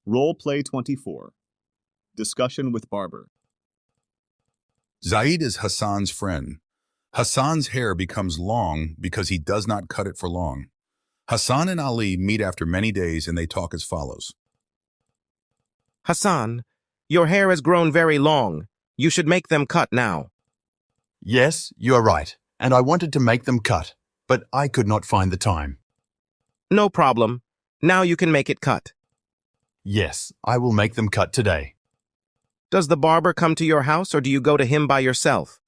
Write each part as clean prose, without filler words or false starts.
Role play 24. Discussion with barber. Zaid is Hassan's friend. Hassan's hair becomes long because he does not cut it for long. Hassan and Ali meet after many days and they talk as follows. Hassan, your hair has grown very long. You should make them cut now. Yes, you are right, and I wanted to make them cut, but I could not find the time. No problem. Now you can make it cut. Yes, I will make them cut today. Does the barber come to your house or do you go to him by yourself?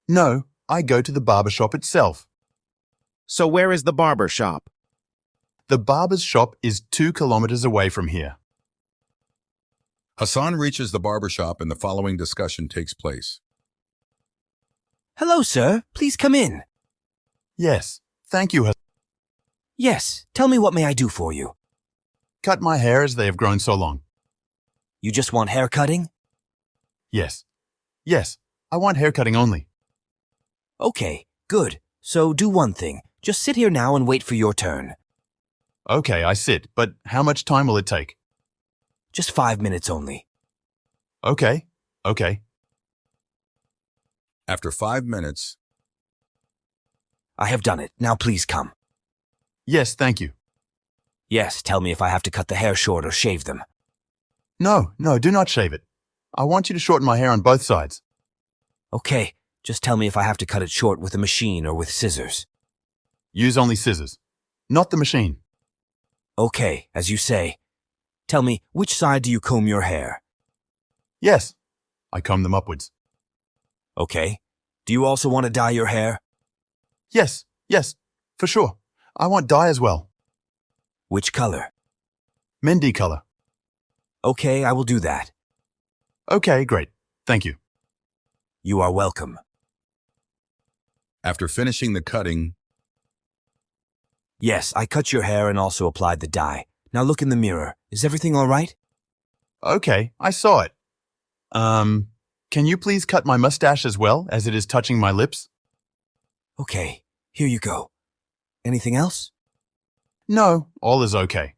No, I go to the barber shop itself. So where is the barber shop? The barber's shop is 2 kilometers away from here. Hassan reaches the barber shop and the following discussion takes place. Hello, sir. Please come in. Yes, thank you. Yes, tell me what may I do for you? Cut my hair as they have grown so long. You just want hair cutting? Yes. Yes, I want hair cutting only. Okay, good. So do one thing. Just sit here now and wait for your turn. Okay, I sit, but how much time will it take? Just 5 minutes only. Okay. After 5 minutes, I have done it. Now please come. Yes, thank you. Yes, tell me if I have to cut the hair short or shave them. No, do not shave it. I want you to shorten my hair on both sides. Okay, just tell me if I have to cut it short with a machine or with scissors. Use only scissors, not the machine. Okay, as you say. Tell me, which side do you comb your hair? Yes, I comb them upwards. Okay. Do you also want to dye your hair? Yes, for sure. I want dye as well. Which color? Mendi color. Okay, I will do that. Okay, great. Thank you. You are welcome. after finishing the cutting, Yes, I cut your hair and also applied the dye. Now look in the mirror. Is everything all right? Okay, I saw it. Can you please cut my mustache as well, as it is touching my lips? Okay, here you go. Anything else? No, all is okay.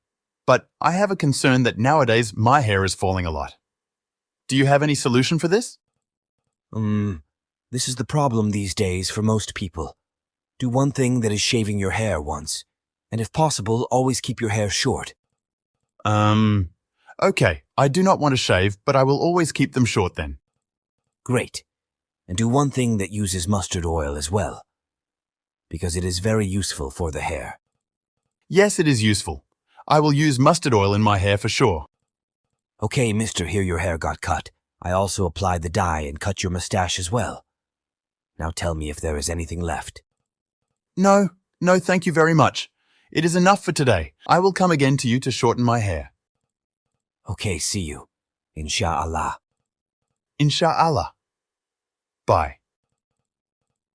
But I have a concern that nowadays my hair is falling a lot. Do you have any solution for this? This is the problem these days for most people. Do one thing, that is shaving your hair once. And if possible, always keep your hair short. Okay, I do not want to shave, but I will always keep them short then. Great. And do one thing that uses mustard oil as well, because it is very useful for the hair. Yes, it is useful. I will use mustard oil in my hair for sure. Okay, mister, here your hair got cut. I also applied the dye and cut your mustache as well. Now tell me if there is anything left. No, thank you very much. It is enough for today. I will come again to you to shorten my hair. Okay, see you. Insha'Allah. Insha'Allah. Bye.